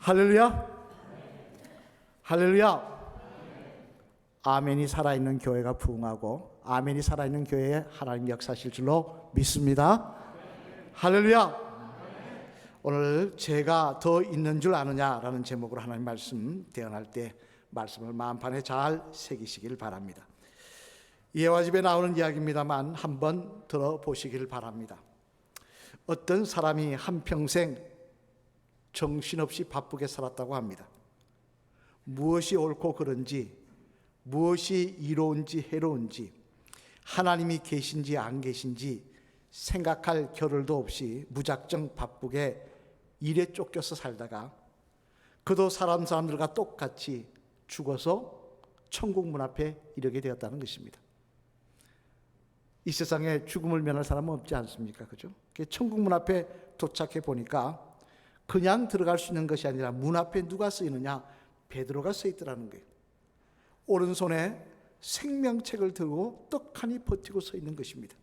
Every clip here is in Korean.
할렐루야. 할렐루야. 아멘이 살아있는 교회가 부흥하고 아멘이 살아있는 교회에 하나님 역사하실 줄로 믿습니다. 할렐루야. 오늘 죄가 더 있는 줄 아느냐라는 제목으로 하나님 말씀 대언할 때 말씀을 마음판에 잘 새기시길 바랍니다. 예화 집에 나오는 이야기입니다만 한번 들어보시길 바랍니다. 어떤 사람이 한평생 정신없이 바쁘게 살았다고 합니다. 무엇이 옳고 그른지, 무엇이 이로운지 해로운지, 하나님이 계신지 안 계신지 생각할 겨를도 없이 무작정 바쁘게 일에 쫓겨서 살다가 그도 사람들과 똑같이 죽어서 천국 문 앞에 이르게 되었다는 것입니다. 이 세상에 죽음을 면할 사람은 없지 않습니까? 그죠? 천국 문 앞에 도착해 보니까 그냥 들어갈 수 있는 것이 아니라 문 앞에 누가 서 있느냐? 베드로가 서 있더라는 거예요. 오른손에 생명책을 들고 떡하니 버티고 서 있는 것입니다.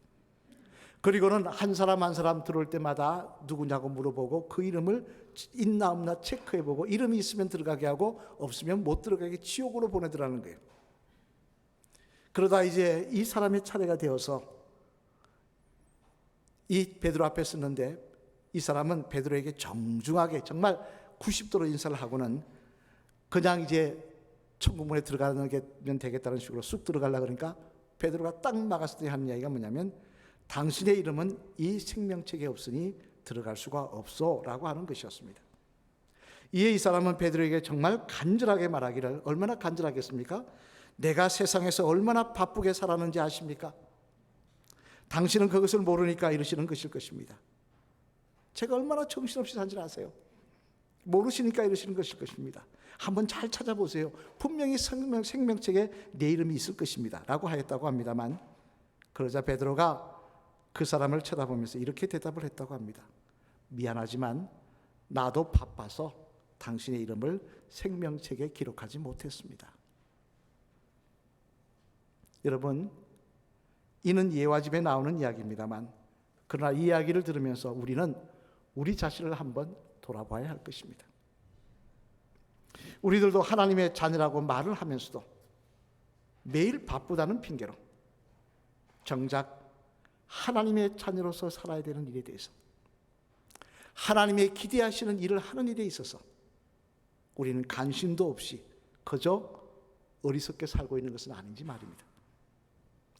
그리고는 한 사람 한 사람 들어올 때마다 누구냐고 물어보고 그 이름을 있나 없나 체크해보고 이름이 있으면 들어가게 하고 없으면 못 들어가게 지옥으로 보내더라는 거예요. 그러다 이제 이 사람의 차례가 되어서 이 베드로 앞에 섰는데 이 사람은 베드로에게 정중하게 정말 90도로 인사를 하고는 그냥 이제 천국문에 들어가면 되겠다는 식으로 쑥 들어가려고 그러니까 베드로가 딱 막았을 때 하는 이야기가 뭐냐면 당신의 이름은 이 생명책에 없으니 들어갈 수가 없어 라고 하는 것이었습니다. 이에 이 사람은 베드로에게 정말 간절하게 말하기를, 얼마나 간절하겠습니까? 내가 세상에서 얼마나 바쁘게 살았는지 아십니까? 당신은 그것을 모르니까 이러시는 것일 것입니다. 제가 얼마나 정신없이 산지 아세요? 모르시니까 이러시는 것일 것입니다. 한번 잘 찾아보세요. 분명히 생명책에 내 이름이 있을 것입니다 라고 하였다고 합니다만, 그러자 베드로가 그 사람을 쳐다보면서 이렇게 대답을 했다고 합니다. 미안하지만 나도 바빠서 당신의 이름을 생명책에 기록하지 못했습니다. 여러분, 이는 예화집에 나오는 이야기입니다만, 그러나 이 이야기를 들으면서 우리는 우리 자신을 한번 돌아봐야 할 것입니다. 우리들도 하나님의 자녀라고 말을 하면서도 매일 바쁘다는 핑계로 정작 하나님의 자녀로서 살아야 되는 일에 대해서, 하나님의 기대하시는 일을 하는 일에 있어서 우리는 관심도 없이 그저 어리석게 살고 있는 것은 아닌지 말입니다.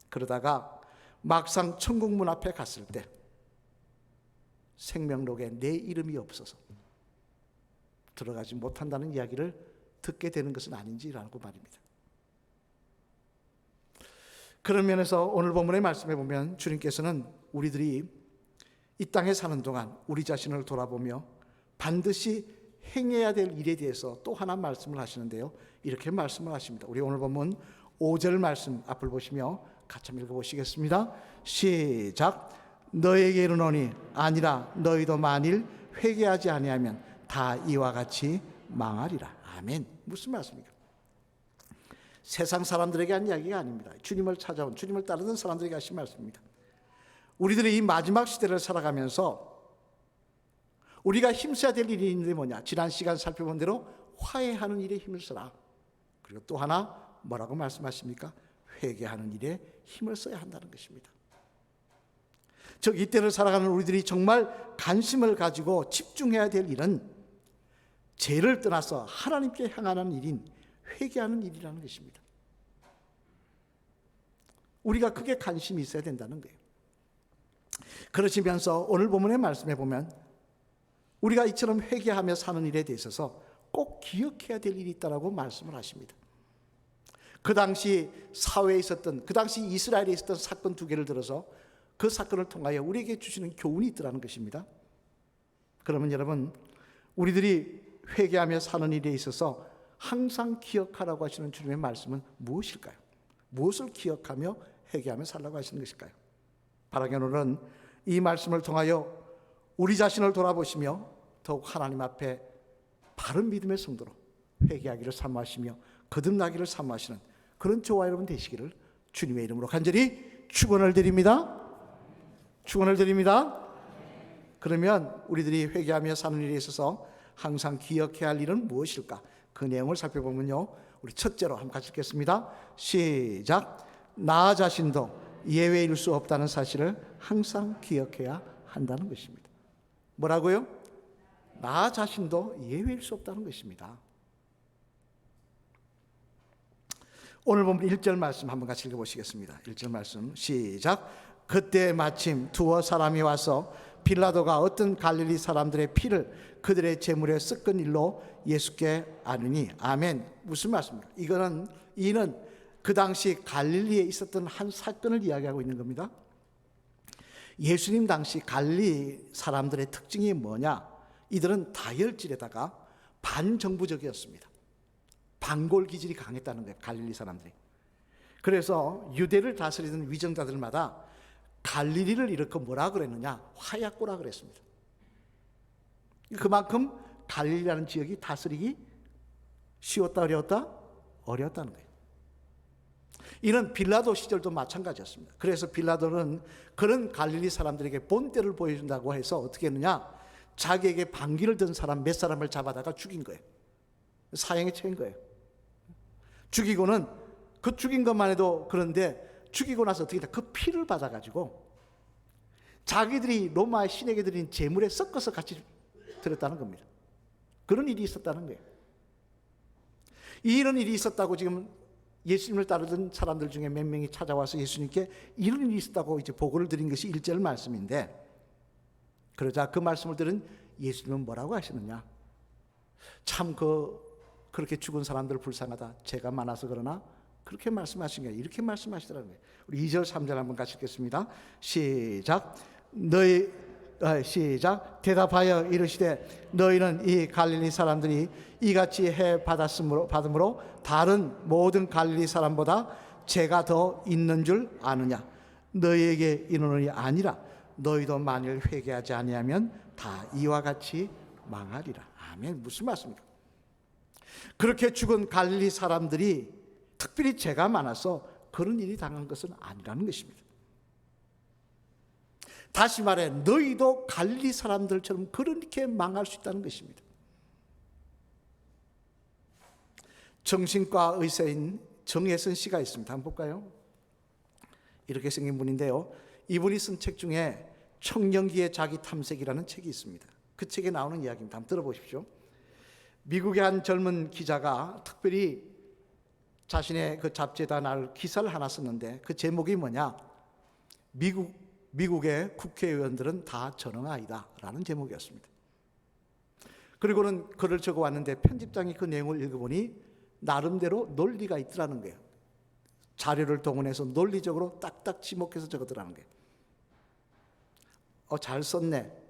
그러다가 막상 천국 문 앞에 갔을 때 생명록에 내 이름이 없어서 들어가지 못한다는 이야기를 듣게 되는 것은 아닌지라고 말입니다. 그런 면에서 오늘 본문의 말씀에 보면 주님께서는 우리들이 이 땅에 사는 동안 우리 자신을 돌아보며 반드시 행해야 될 일에 대해서 또 하나 말씀을 하시는데요, 이렇게 말씀을 하십니다. 우리 오늘 본문 5절 말씀 앞을 보시며 같이 한번 읽어보시겠습니다. 시작. 너에게 이르노니 아니라 너희도 만일 회개하지 아니하면 다 이와 같이 망하리라. 아멘. 무슨 말씀입니까? 세상 사람들에게 한 이야기가 아닙니다. 주님을 찾아온, 주님을 따르는 사람들에게 하신 말씀입니다. 우리들이 이 마지막 시대를 살아가면서 우리가 힘써야 될 일이 있는데 뭐냐? 지난 시간 살펴본 대로 화해하는 일에 힘을 써라. 그리고 또 하나 뭐라고 말씀하십니까? 회개하는 일에 힘을 써야 한다는 것입니다. 즉 이때를 살아가는 우리들이 정말 관심을 가지고 집중해야 될 일은 죄를 떠나서 하나님께 향하는 일인 회개하는 일이라는 것입니다. 우리가 크게 관심이 있어야 된다는 거예요. 그러시면서 오늘 본문의 말씀에 보면 우리가 이처럼 회개하며 사는 일에 대해서 꼭 기억해야 될 일이 있다고 말씀을 하십니다. 그 당시 사회에 있었던, 그 당시 이스라엘에 있었던 사건 두 개를 들어서 그 사건을 통하여 우리에게 주시는 교훈이 있더라는 것입니다. 그러면 여러분, 우리들이 회개하며 사는 일에 있어서 항상 기억하라고 하시는 주님의 말씀은 무엇일까요? 무엇을 기억하며 회개하며 살라고 하시는 것일까요? 바라기는 오늘은 이 말씀을 통하여 우리 자신을 돌아보시며 더욱 하나님 앞에 바른 믿음의 성도로 회개하기를 사모하시며 거듭나기를 사모하시는 그런 저와 여러분 되시기를 주님의 이름으로 간절히 축원을 드립니다. 축원을 드립니다. 그러면 우리들이 회개하며 사는 일에 있어서 항상 기억해야 할 일은 무엇일까? 그 내용을 살펴보면요, 우리 첫째로 한번 같이 읽겠습니다. 시작. 나 자신도 예외일 수 없다는 사실을 항상 기억해야 한다는 것입니다. 뭐라고요? 나 자신도 예외일 수 없다는 것입니다. 오늘 보면 1절 말씀 한번 같이 읽어보시겠습니다. 1절 말씀 시작. 그때 마침 두어 사람이 와서 빌라도가 어떤 갈릴리 사람들의 피를 그들의 제물에 섞은 일로 예수께 아느니. 아멘. 무슨 말씀입니까? 이는 그 당시 갈릴리에 있었던 한 사건을 이야기하고 있는 겁니다. 예수님 당시 갈릴리 사람들의 특징이 뭐냐? 이들은 다혈질에다가 반정부적이었습니다. 반골 기질이 강했다는 거예요, 갈릴리 사람들이. 그래서 유대를 다스리던 위정자들마다 갈릴리를 일으켜 뭐라 그랬느냐? 화약고라 그랬습니다. 그만큼 갈릴리라는 지역이 다스리기 쉬웠다, 어려웠다? 어려웠다는 거예요. 이는 빌라도 시절도 마찬가지였습니다. 그래서 빌라도는 그런 갈릴리 사람들에게 본때를 보여준다고 해서 어떻게 했느냐? 자기에게 반기를 든 사람 몇 사람을 잡아다가 죽인 거예요. 사형에 처한 거예요. 죽이고는 그 죽인 것만 해도 그런데 죽이고 나서 어떻게 했냐? 그 피를 받아가지고 자기들이 로마의 신에게 드린 제물에 섞어서 같이 드렸다는 겁니다. 그런 일이 있었다는 거예요. 이런 일이 있었다고 지금 예수님을 따르던 사람들 중에 몇 명이 찾아와서 예수님께 이런 일이 있었다고 이제 보고를 드린 것이 1절 말씀인데, 그러자 그 말씀을 들은 예수님은 뭐라고 하시느냐? 참 그렇게 죽은 사람들 불쌍하다. 죄가 많아서 그러나 그렇게 말씀하신 거예요. 이렇게 말씀하시더라는 거예요. 우리 2절 3절 한번 같이 읽겠습니다. 시작. 시작. 대답하여 이르시되 너희는 이 갈릴리 사람들이 이같이 해 받음으로 다른 모든 갈릴리 사람보다 죄가 더 있는 줄 아느냐? 너희에게 이르노니 아니라 너희도 만일 회개하지 아니하면 다 이와 같이 망하리라. 아멘. 무슨 말씀입니까? 그렇게 죽은 갈릴리 사람들이 특별히 죄가 많아서 그런 일이 당한 것은 아니라는 것입니다. 다시 말해 너희도 갈릴리 사람들처럼 그렇게 망할 수 있다는 것입니다. 정신과 의사인 정혜선 씨가 있습니다. 한번 볼까요? 이렇게 생긴 분인데요, 이분이 쓴 책 중에 청년기의 자기 탐색이라는 책이 있습니다. 그 책에 나오는 이야기입니다. 한번 들어보십시오. 미국의 한 젊은 기자가 특별히 자신의 그 잡지에다 날 기사를 하나 썼는데 그 제목이 뭐냐? 미국의 국회의원들은 다 전응아이다 라는 제목이었습니다. 그리고는 글을 적어왔는데 편집장이 그 내용을 읽어보니 나름대로 논리가 있더라는 거예요. 자료를 동원해서 논리적으로 딱딱 지목해서 적었더라는 거예요. 잘 썼네.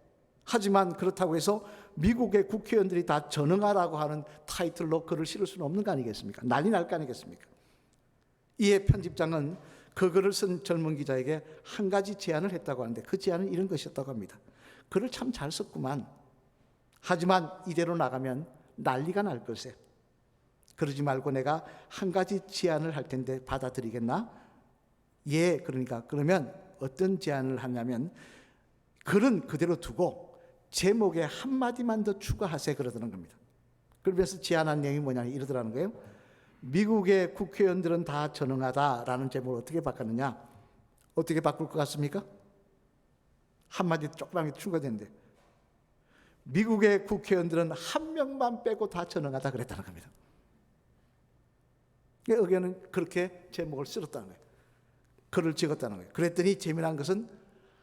하지만 그렇다고 해서 미국의 국회의원들이 다 전응하라고 하는 타이틀로 글을 실을 수는 없는 거 아니겠습니까? 난리 날 거 아니겠습니까? 이에 편집장은 그 글을 쓴 젊은 기자에게 한 가지 제안을 했다고 하는데 그 제안은 이런 것이었다고 합니다. 글을 참 잘 썼구만. 하지만 이대로 나가면 난리가 날 걸세. 그러지 말고 내가 한 가지 제안을 할 텐데 받아들이겠나? 예, 그러면 어떤 제안을 하냐면 글은 그대로 두고 제목에 한마디만 더 추가하세요 그러더라는 겁니다. 그러면서 제안한 내용이 뭐냐 이러더라는 거예요. 미국의 국회의원들은 다 전응하다라는 제목을 어떻게 바꿨느냐? 어떻게 바꿀 것 같습니까? 한마디 조그맣게 추가되는데 미국의 국회의원들은 한 명만 빼고 다 전응하다 그랬다는 겁니다. 의견은 그렇게 제목을 쓸었다는 거예요. 글을 찍었다는 거예요. 그랬더니 재미난 것은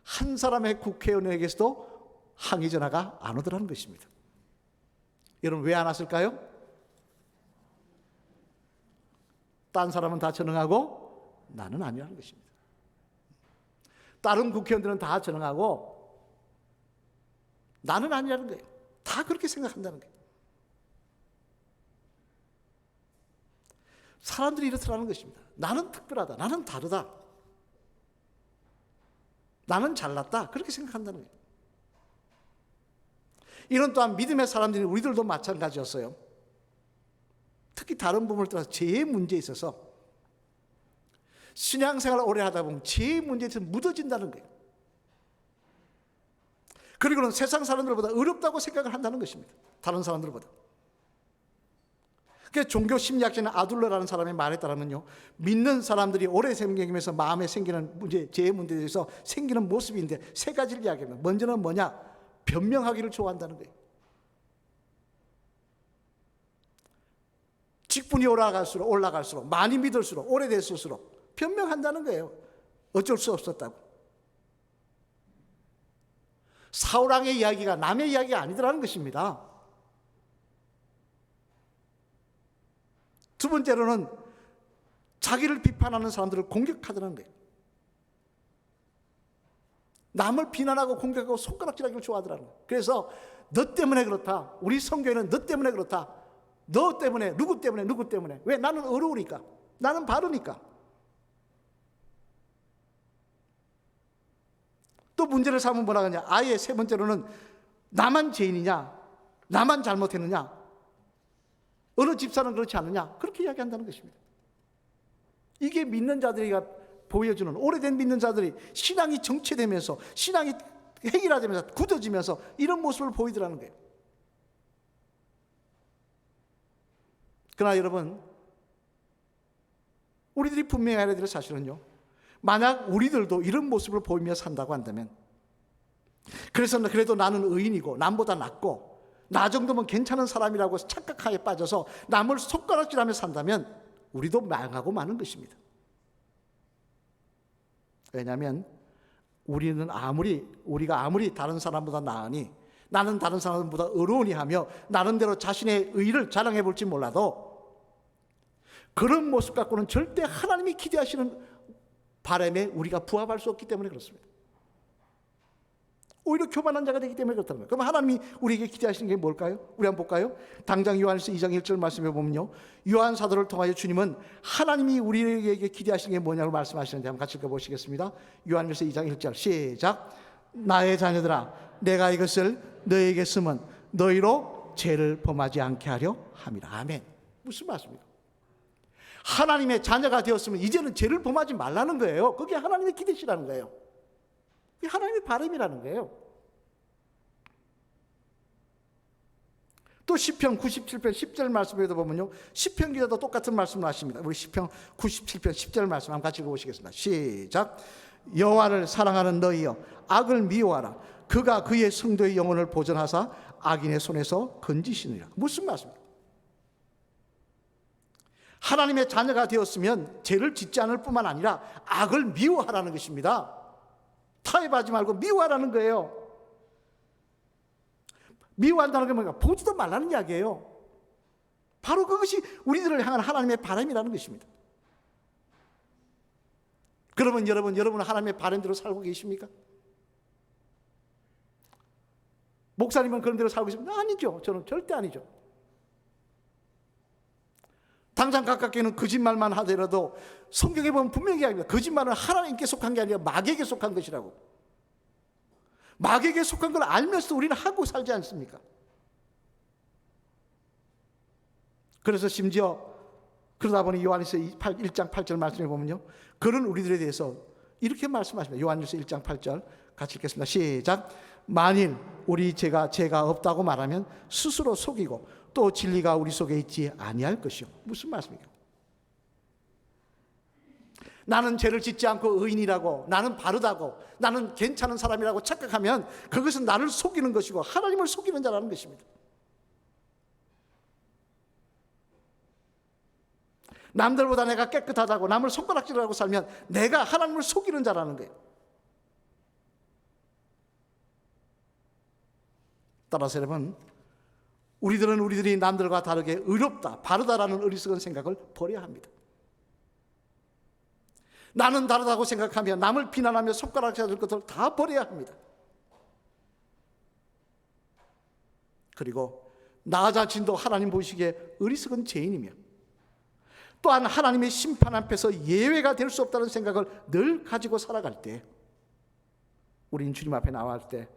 한 사람의 국회의원에게서도 항의 전화가 안 오더라는 것입니다. 여러분 왜 안 왔을까요? 딴 사람은 다 전응하고 나는 아니라는 것입니다. 다른 국회의원들은 다 전응하고 나는 아니라는 거예요. 다 그렇게 생각한다는 거예요. 사람들이 이렇더라는 것입니다. 나는 특별하다. 나는 다르다. 나는 잘났다. 그렇게 생각한다는 거예요. 이런 또한 믿음의 사람들이 우리들도 마찬가지였어요. 특히 다른 부분을 떠나서 죄의 문제에 있어서 신앙생활을 오래 하다 보면 죄의 문제에 있어서 묻어진다는 거예요. 그리고는 세상 사람들보다 어렵다고 생각을 한다는 것입니다. 다른 사람들보다. 그 종교 심리학자는 아둘러라는 사람의 말에 따르면요, 믿는 사람들이 오래 생기면서 마음에 생기는 문제, 죄의 문제에 대해서 생기는 모습인데 세 가지를 이야기합니다. 먼저는 뭐냐? 변명하기를 좋아한다는 거예요. 직분이 올라갈수록 많이 믿을수록 오래됐을수록 변명한다는 거예요. 어쩔 수 없었다고. 사울왕의 이야기가 남의 이야기가 아니더라는 것입니다. 두 번째로는 자기를 비판하는 사람들을 공격하더라는 거예요. 남을 비난하고 공격하고 손가락질하기를 좋아하더라는 거예요. 그래서 너 때문에 그렇다. 우리 성교회는 너 때문에 그렇다. 너 때문에, 누구 때문에. 왜? 나는 어려우니까. 나는 바르니까. 또 문제를 삼으면 뭐라 하냐? 아예 세 번째로는 나만 죄인이냐? 나만 잘못했느냐? 어느 집사는 그렇지 않느냐? 그렇게 이야기한다는 것입니다. 이게 믿는 자들이 보여주는, 오래된 믿는 자들이 신앙이 정체되면서, 신앙이 해결화되면서 굳어지면서 이런 모습을 보이더라는 거예요. 그러나 여러분, 우리들이 분명히 알아야 될 사실은요, 만약 우리들도 이런 모습을 보이며 산다고 한다면, 그래도 나는 의인이고 남보다 낫고 나 정도면 괜찮은 사람이라고 착각하에 빠져서 남을 손가락질하며 산다면 우리도 망하고 마는 것입니다. 왜냐하면 우리가 아무리 다른 사람보다 나으니, 나는 다른 사람보다 어려우니 하며 나름대로 자신의 의의를 자랑해 볼지 몰라도 그런 모습 갖고는 절대 하나님이 기대하시는 바람에 우리가 부합할 수 없기 때문에 그렇습니다. 오히려 교만한 자가 되기 때문에 그렇다는 거예요. 그럼 하나님이 우리에게 기대하시는 게 뭘까요? 우리 한번 볼까요? 당장 요한일서 2장 1절 말씀해 보면요, 요한 사도를 통하여 주님은 하나님이 우리에게 기대하시는 게 뭐냐고 말씀하시는데 한번 같이 읽어보시겠습니다. 요한일서 2장 1절 시작. 나의 자녀들아, 내가 이것을 너에게 쓰면 너희로 죄를 범하지 않게 하려 함이라. 아멘. 무슨 말씀입니까? 하나님의 자녀가 되었으면 이제는 죄를 범하지 말라는 거예요. 그게 하나님의 기대시라는 거예요. 그게 하나님의 바람이라는 거예요. 또 시편 97편 10절 말씀에도 보면요, 시편 기자도 똑같은 말씀을 하십니다. 우리 시편 97편 10절 말씀 한번 같이 읽어보시겠습니다. 시작. 여호와를 사랑하는 너희여, 악을 미워하라. 그가 그의 성도의 영혼을 보존하사 악인의 손에서 건지시느니라. 무슨 말씀입니까? 하나님의 자녀가 되었으면 죄를 짓지 않을 뿐만 아니라 악을 미워하라는 것입니다. 타협하지 말고 미워하라는 거예요. 미워한다는 게 뭔가 보지도 말라는 이야기예요. 바로 그것이 우리들을 향한 하나님의 바람이라는 것입니다. 그러면 여러분은 하나님의 바람대로 살고 계십니까? 목사님은 그런 대로 살고 계십니까? 아니죠. 저는 절대 아니죠. 당장 가깝게는 거짓말만 하더라도 성경에 보면 분명히 이야기합니다. 거짓말은 하나님께 속한 게 아니라 마귀에게 속한 것이라고. 마귀에게 속한 걸 알면서도 우리는 하고 살지 않습니까? 그래서 심지어 그러다 보니 요한일서 1장 8절 말씀해 보면요, 그런 우리들에 대해서 이렇게 말씀하십니다. 요한일서 1장 8절 같이 읽겠습니다. 시작. 만일 우리 죄가 없다고 말하면 스스로 속이고 또 진리가 우리 속에 있지 아니할 것이요. 무슨 말씀이에요? 나는 죄를 짓지 않고 의인이라고, 나는 바르다고, 나는 괜찮은 사람이라고 착각하면 그것은 나를 속이는 것이고 하나님을 속이는 자라는 것입니다. 남들보다 내가 깨끗하다고 남을 손가락질하고 살면 내가 하나님을 속이는 자라는 거예요. 따라서 여러분, 우리들이 남들과 다르게 의롭다, 바르다라는 어리석은 생각을 버려야 합니다. 나는 다르다고 생각하며 남을 비난하며 손가락질할 것을 다 버려야 합니다. 그리고 나 자신도 하나님 보시기에 어리석은 죄인이며 또한 하나님의 심판 앞에서 예외가 될 수 없다는 생각을 늘 가지고 살아갈 때, 우리는 주님 앞에 나갈 때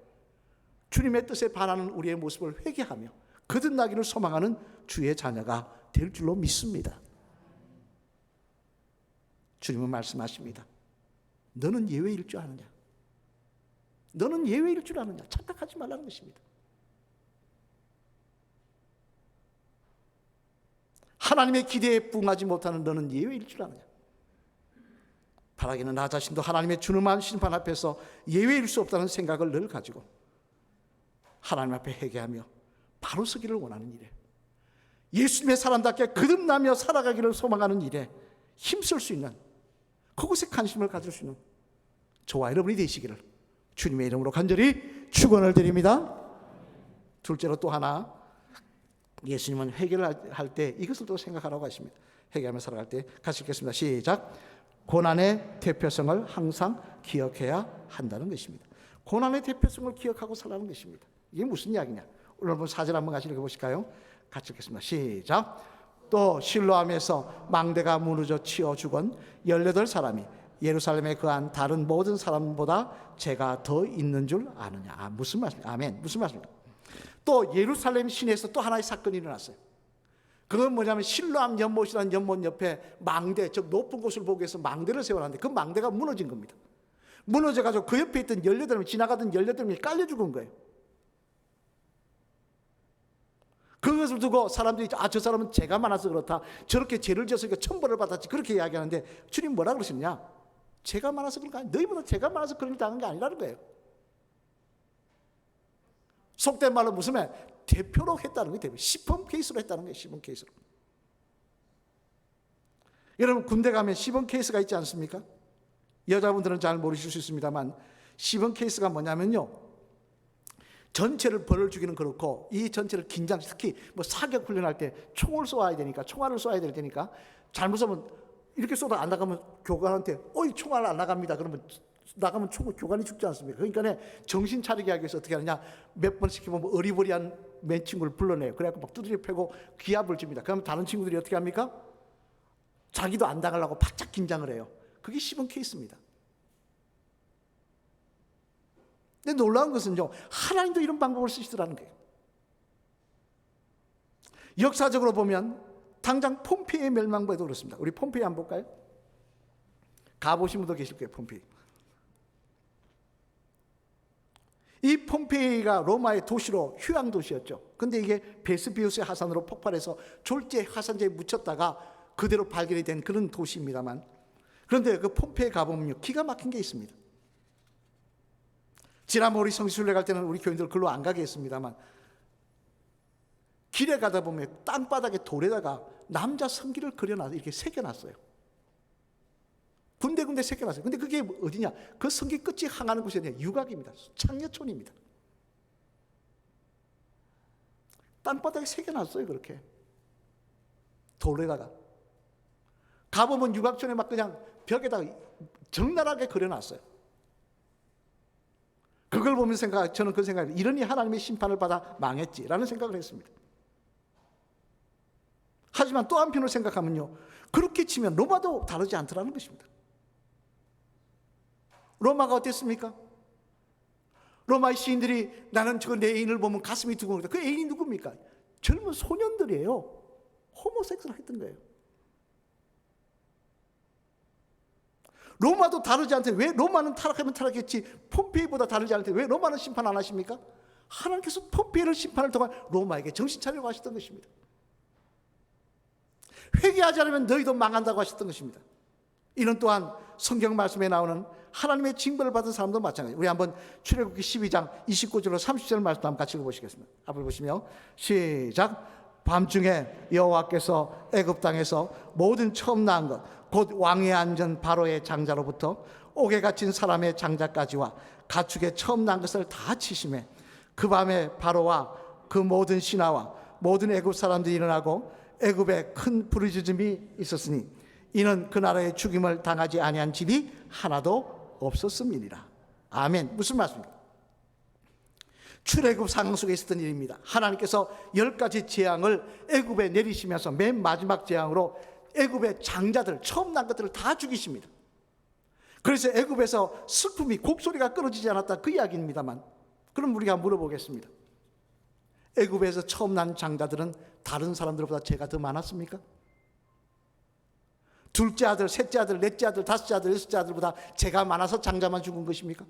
주님의 뜻에 반하는 우리의 모습을 회개하며 거듭나기를 소망하는 주의 자녀가 될 줄로 믿습니다. 주님은 말씀하십니다. 너는 예외일 줄 아느냐? 너는 예외일 줄 아느냐? 착각하지 말라는 것입니다. 하나님의 기대에 부응하지 못하는 너는 예외일 줄 아느냐? 바라기는 나 자신도 하나님의 준엄한 심판 앞에서 예외일 수 없다는 생각을 늘 가지고 하나님 앞에 회개하며 바로 서기를 원하는 일에, 예수님의 사람답게 거듭나며 살아가기를 소망하는 일에 힘쓸 수 있는, 그곳에 관심을 가질 수 있는 저와 여러분이 되시기를 주님의 이름으로 간절히 축원을 드립니다. 둘째로 또 하나, 예수님은 회개를 할 때 이것을 또 생각하라고 하십니다. 회개하며 살아갈 때 같이 읽겠습니다. 시작. 고난의 대표성을 항상 기억해야 한다는 것입니다. 고난의 대표성을 기억하고 살라는 것입니다. 이게 무슨 이야기냐? 오늘 한번 4절 한번 같이 읽어보실까요? 같이 읽겠습니다. 시작. 또 실로암에서 망대가 무너져 치어 죽은 18사람이 예루살렘에 거한 다른 모든 사람보다 죄가 더 있는 줄 아느냐? 무슨 말씀입니까? 아멘. 무슨 말씀입니까? 또 예루살렘 시내에서 또 하나의 사건이 일어났어요. 그건 뭐냐면 실로암 연못이라는 연못 옆에 망대, 즉 높은 곳을 보기 위해서 망대를 세워놨는데 그 망대가 무너진 겁니다. 무너져가지고 그 옆에 있던 18명, 지나가던 18명이 깔려 죽은 거예요. 그것을 두고 사람들이 저 사람은 죄가 많아서 그렇다, 저렇게 죄를 지었으니까 천벌을 받았지, 그렇게 이야기하는데 주님 뭐라 그러시느냐? 죄가 많아서 그런 거 아니야. 너희보다 죄가 많아서 그런 일 당한 게 아니라는 거예요. 속된 말로 무슨 말? 대표로 했다는 거예요. 대표. 시범 케이스로 했다는 거예요. 시범 케이스로. 여러분 군대 가면 시범 케이스가 있지 않습니까? 여자분들은 잘 모르실 수 있습니다만 시범 케이스가 뭐냐면요, 전체를 벌을 주기는 그렇고 이 전체를 긴장, 특히 뭐 사격 훈련할 때 총을 쏘아야 되니까, 총알을 쏘아야 될 테니까 잘못 쏘면 이렇게 쏘다 안 나가면 교관한테 어이 총알 안 나갑니다. 그러면 나가면 교관이 죽지 않습니까? 그러니까 정신 차리게 하기 위해서 어떻게 하느냐, 몇 번 시키면 어리버리한 맨 친구를 불러내요. 그래갖고 막 두드려 패고 기합을 줍니다. 그러면 다른 친구들이 어떻게 합니까? 자기도 안 당하려고 바짝 긴장을 해요. 그게 시범 케이스입니다. 근데 놀라운 것은요, 하나님도 이런 방법을 쓰시더라는 거예요. 역사적으로 보면 당장 폼페이의 멸망부에도 그렇습니다. 우리 폼페이 한번 볼까요? 가보신 분도 계실 거예요. 폼페이. 이 폼페이가 로마의 도시로 휴양 도시였죠. 근데 이게 베스비우스의 화산으로 폭발해서 졸제 화산재에 묻혔다가 그대로 발견이 된 그런 도시입니다만, 그런데 그 폼페이에 가보면요, 기가 막힌 게 있습니다. 지난번 우리 성지순례 갈 때는 우리 교인들 글로 안 가게 했습니다만, 길에 가다 보면 땅바닥에 돌에다가 남자 성기를 그려놔서 이렇게 새겨놨어요. 군데군데 새겨놨어요. 근데 그게 어디냐? 그 성기 끝이 향하는 곳이 아니라 유곽입니다. 창녀촌입니다. 땅바닥에 새겨놨어요. 그렇게 돌에다가. 가보면 유곽촌에 막 그냥 벽에다가 적나라하게 그려놨어요. 그걸 보면서 저는 그 생각을, 이러니 하나님의 심판을 받아 망했지라는 생각을 했습니다. 하지만 또 한편으로 생각하면요, 그렇게 치면 로마도 다르지 않더라는 것입니다. 로마가 어땠습니까? 로마의 시인들이 나는 저 내 애인을 보면 가슴이 두근거린다. 그 애인이 누굽니까? 젊은 소년들이에요. 호모섹스를 했던 거예요. 로마도 다르지 않대. 왜 로마는 타락하면 타락했지 폼페이보다 다르지 않대. 왜 로마는 심판 안 하십니까? 하나님께서 폼페이를 심판을 통한 로마에게 정신 차리라고 하셨던 것입니다. 회개하지 않으면 너희도 망한다고 하셨던 것입니다. 이는 또한 성경 말씀에 나오는 하나님의 징벌을 받은 사람도 마찬가지예요. 우리 한번 출애굽기 12장 29절로 30절 말씀 한번 같이 읽어보시겠습니다. 앞을 보시며 시작. 밤중에 여호와께서 애굽 땅에서 모든 처음 낳은 것 곧 왕위에 앉은 바로의 장자로부터 옥에 갇힌 사람의 장자까지와 가축의 처음 난 것을 다 치심해 그 밤에 바로와 그 모든 신하와 모든 애굽 사람들이 일어나고 애굽에 큰 부르짖음이 있었으니 이는 그 나라의 죽임을 당하지 아니한 집이 하나도 없었음이니라. 아멘. 무슨 말씀입니까? 출애굽 상황 속에 있었던 일입니다. 하나님께서 10가지 재앙을 애굽에 내리시면서 맨 마지막 재앙으로 애굽의 장자들, 처음 난 것들을 다 죽이십니다. 그래서 애굽에서 슬픔이, 곡소리가 끊어지지 않았다, 그 이야기입니다만, 그럼 우리가 물어보겠습니다. 애굽에서 처음 난 장자들은 다른 사람들보다 죄가 더 많았습니까? 둘째 아들, 셋째 아들, 넷째 아들, 다섯째 아들, 여섯째 아들보다 죄가 많아서 장자만 죽은 것입니까?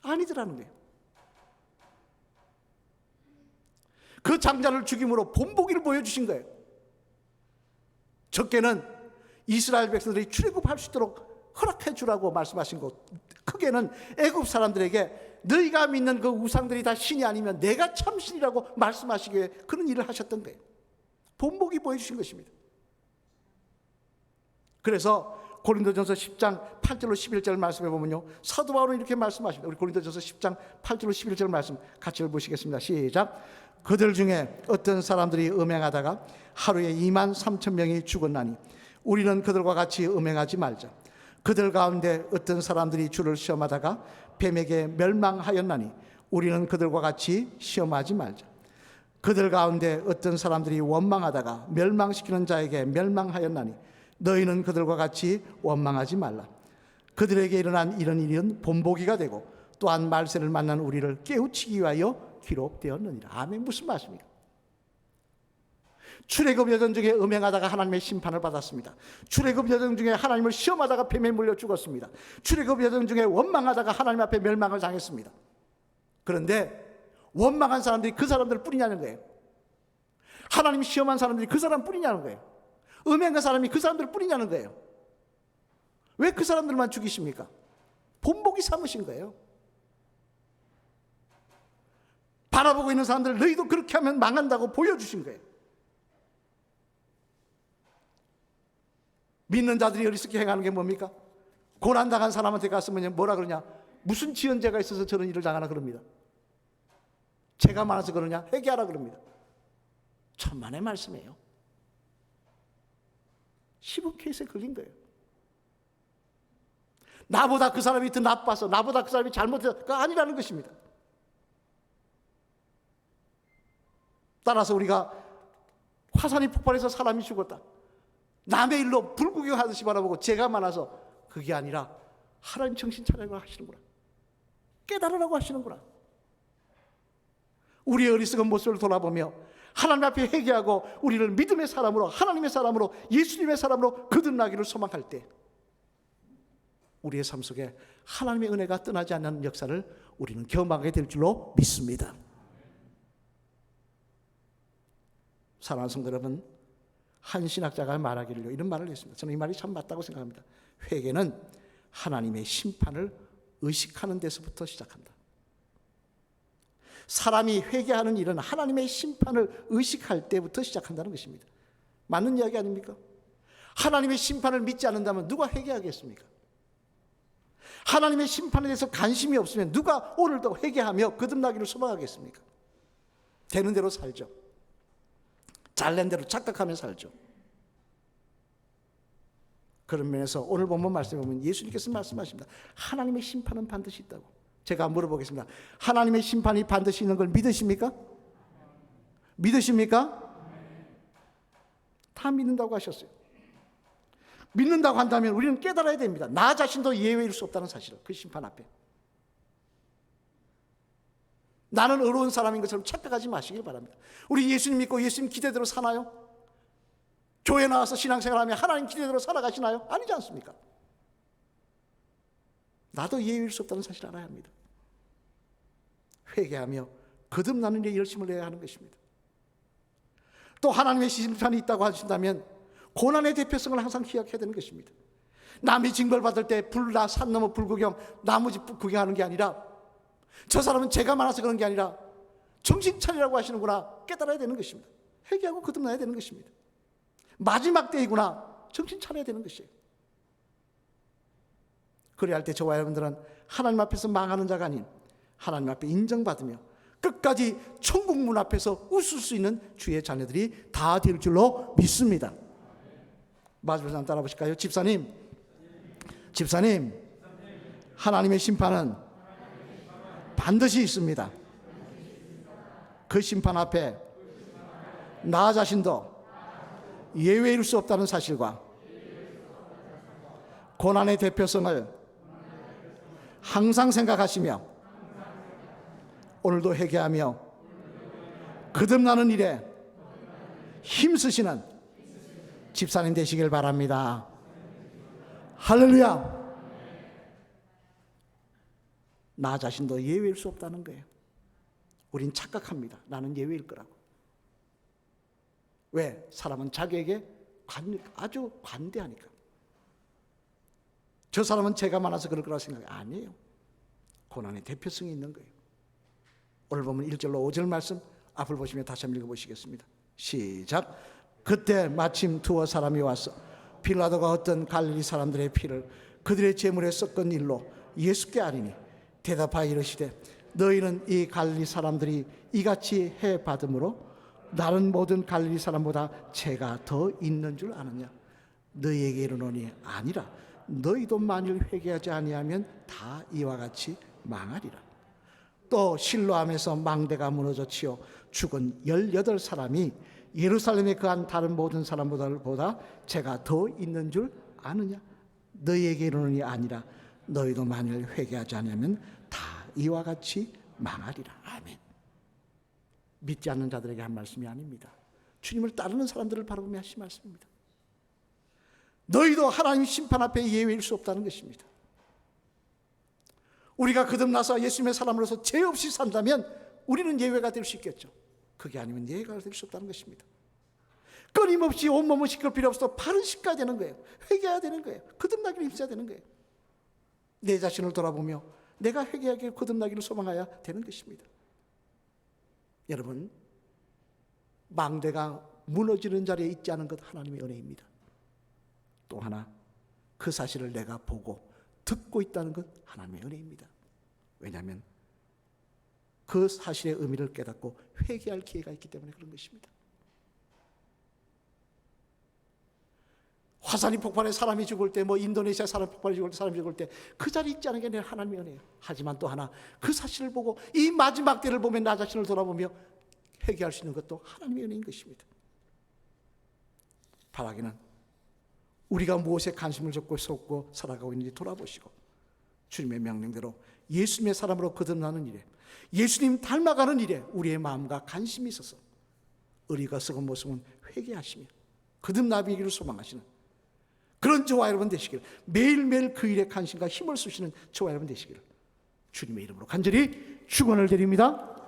아니더라는 거예요. 그 장자를 죽임으로 본보기를 보여주신 거예요. 적게는 이스라엘 백성들이 출애굽할 수 있도록 허락해 주라고 말씀하신 것, 크게는 애굽 사람들에게 너희가 믿는 그 우상들이 다 신이 아니면 내가 참 신이라고 말씀하시기 위해 그런 일을 하셨던 거예요. 본보기 보여주신 것입니다. 그래서 고린도전서 10장 8절로 11절 말씀해 보면요, 사도 바울은 이렇게 말씀하십니다. 우리 고린도전서 10장 8절로 11절 말씀 같이 읽어보시겠습니다. 시작. 그들 중에 어떤 사람들이 음행하다가 하루에 2만 3천 명이 죽었나니 우리는 그들과 같이 음행하지 말자. 그들 가운데 어떤 사람들이 주를 시험하다가 뱀에게 멸망하였나니 우리는 그들과 같이 시험하지 말자. 그들 가운데 어떤 사람들이 원망하다가 멸망시키는 자에게 멸망하였나니 너희는 그들과 같이 원망하지 말라. 그들에게 일어난 이런 일은 본보기가 되고 또한 말세를 만난 우리를 깨우치기 위하여 기록되었느니라. 아멘. 무슨 말씀입니까? 출애굽 여정 중에 음행하다가 하나님의 심판을 받았습니다. 출애굽 여정 중에 하나님을 시험하다가 뱀에 물려 죽었습니다. 출애굽 여정 중에 원망하다가 하나님 앞에 멸망을 당했습니다. 그런데 원망한 사람들이 그 사람들을 뿌리냐는 거예요. 하나님 시험한 사람들이 그 사람 뿌리냐는 거예요. 음행한 사람이 그 사람들을 뿌리냐는 거예요. 왜 그 사람들만 죽이십니까? 본보기 삼으신 거예요. 바라보고 있는 사람들, 너희도 그렇게 하면 망한다고 보여주신 거예요. 믿는 자들이 어리석게 행하는 게 뭡니까? 고난당한 사람한테 갔으면 뭐라 그러냐? 무슨 지연죄가 있어서 저런 일을 당하나 그럽니다. 죄가 많아서 그러냐? 회개하라 그럽니다. 천만의 말씀이에요. 시범 케이스에 걸린 거예요. 나보다 그 사람이 더 나빠서, 나보다 그 사람이 잘못해서가 아니라는 것입니다. 따라서 우리가 화산이 폭발해서 사람이 죽었다, 남의 일로 불구경하듯이 바라보고 죄가 많아서, 그게 아니라 하나님 정신 차리라고 하시는구나, 깨달으라고 하시는구나. 우리의 어리석은 모습을 돌아보며 하나님 앞에 회개하고 우리를 믿음의 사람으로, 하나님의 사람으로, 예수님의 사람으로 거듭나기를 소망할 때 우리의 삶 속에 하나님의 은혜가 떠나지 않는 역사를 우리는 경험하게 될 줄로 믿습니다. 사랑하는 성도 여러분, 한 신학자가 말하기를 이런 말을 했습니다. 저는 이 말이 참 맞다고 생각합니다. 회개는 하나님의 심판을 의식하는 데서부터 시작한다. 사람이 회개하는 일은 하나님의 심판을 의식할 때부터 시작한다는 것입니다. 맞는 이야기 아닙니까? 하나님의 심판을 믿지 않는다면 누가 회개하겠습니까? 하나님의 심판에 대해서 관심이 없으면 누가 오늘도 회개하며 거듭나기를 소망하겠습니까? 되는 대로 살죠. 잘난 대로 착각하며 살죠. 그런 면에서 오늘 본문 말씀에 보면 예수님께서 말씀하십니다. 하나님의 심판은 반드시 있다고. 제가 물어보겠습니다. 하나님의 심판이 반드시 있는 걸 믿으십니까? 믿으십니까? 다 믿는다고 하셨어요. 믿는다고 한다면 우리는 깨달아야 됩니다. 나 자신도 예외일 수 없다는 사실을, 그 심판 앞에. 나는 어려운 사람인 것처럼 착각하지 마시길 바랍니다. 우리 예수님 믿고 예수님 기대대로 사나요? 교회 나와서 신앙생활하며 하나님 기대대로 살아가시나요? 아니지 않습니까? 나도 예외일 수 없다는 사실을 알아야 합니다. 회개하며 거듭나는 데 열심을 내야 하는 것입니다. 또 하나님의 심판이 있다고 하신다면 고난의 대표성을 항상 기억해야 되는 것입니다. 남이 징벌받을 때 불나 산 넘어 불구경, 나무집 구경하는 게 아니라, 저 사람은 죄가 많아서 그런 게 아니라 정신 차리라고 하시는구나 깨달아야 되는 것입니다. 회개하고 거듭나야 되는 것입니다. 마지막 때이구나, 정신 차려야 되는 것이에요. 그래야 할 때 저와 여러분들은 하나님 앞에서 망하는 자가 아닌 하나님 앞에 인정받으며 끝까지 천국 문 앞에서 웃을 수 있는 주의 자녀들이 다 될 줄로 믿습니다. 마지막 사람 따라 보실까요? 집사님, 하나님의 심판은 반드시 있습니다. 그 심판 앞에 나 자신도 예외일 수 없다는 사실과 고난의 대표성을 항상 생각하시며 오늘도 회개하며 거듭나는 일에 힘쓰시는 집사님 되시길 바랍니다. 할렐루야. 나 자신도 예외일 수 없다는 거예요. 우린 착각합니다. 나는 예외일 거라고. 왜? 사람은 자기에게 아주 관대하니까. 저 사람은 죄가 많아서 그럴 거라고 생각해. 아니에요. 고난의 대표성이 있는 거예요. 오늘 보면 1절로 5절 말씀 앞을 보시면 다시 한번 읽어보시겠습니다. 시작. 그때 마침 두어 사람이 와서 빌라도가 어떤 갈릴리 사람들의 피를 그들의 제물에 섞은 일로 예수께 아리니 대답하여 이르시되 너희는 이 갈릴리 사람들이 이같이 해 받음으로 다른 모든 갈릴리 사람보다 죄가 더 있는 줄 아느냐? 너희에게 이르노니 아니라 너희도 만일 회개하지 아니하면 다 이와 같이 망하리라. 또 실로암에서 망대가 무너져 치어 죽은 18사람이 예루살렘에 거한 다른 모든 사람보다 죄가 더 있는 줄 아느냐? 너희에게 이르노니 아니라 너희도 만일 회개하지 않으면 다 이와 같이 망하리라. 아멘. 믿지 않는 자들에게 한 말씀이 아닙니다. 주님을 따르는 사람들을 바라보며 하신 말씀입니다. 너희도 하나님 심판 앞에 예외일 수 없다는 것입니다. 우리가 거듭나서 예수님의 사람으로서 죄 없이 산다면 우리는 예외가 될 수 있겠죠. 그게 아니면 예외가 될 수 없다는 것입니다. 끊임없이 온몸을 씻을 필요 없어 바른 씻어야 되는 거예요. 회개해야 되는 거예요. 거듭나기를 힘써야 되는 거예요. 내 자신을 돌아보며 내가 회개하기를 거듭나기를 소망해야 되는 것입니다. 여러분, 망대가 무너지는 자리에 있지 않은 것 하나님의 은혜입니다. 또 하나, 그 사실을 내가 보고 듣고 있다는 것 하나님의 은혜입니다. 왜냐하면 그 사실의 의미를 깨닫고 회개할 기회가 있기 때문에 그런 것입니다. 화산이 폭발해 사람이 죽을 때, 인도네시아 사람 폭발해 죽을 때, 사람이 죽을 때 그 자리에 있지 않은 게 하나님의 은혜예요. 하지만 또 하나, 그 사실을 보고 이 마지막 때를 보며 나 자신을 돌아보며 회개할 수 있는 것도 하나님의 은혜인 것입니다. 바라기는 우리가 무엇에 관심을 줬고 쏟고 살아가고 있는지 돌아보시고 주님의 명령대로 예수님의 사람으로 거듭나는 일에, 예수님 닮아가는 일에 우리의 마음과 관심이 있어서 의리가 썩은 모습은 회개하시며 거듭나기를 소망하시는 그런 저와 여러분 되시기를, 매일매일 그 일에 관심과 힘을 쓰시는 저와 여러분 되시기를 주님의 이름으로 간절히 축원을 드립니다.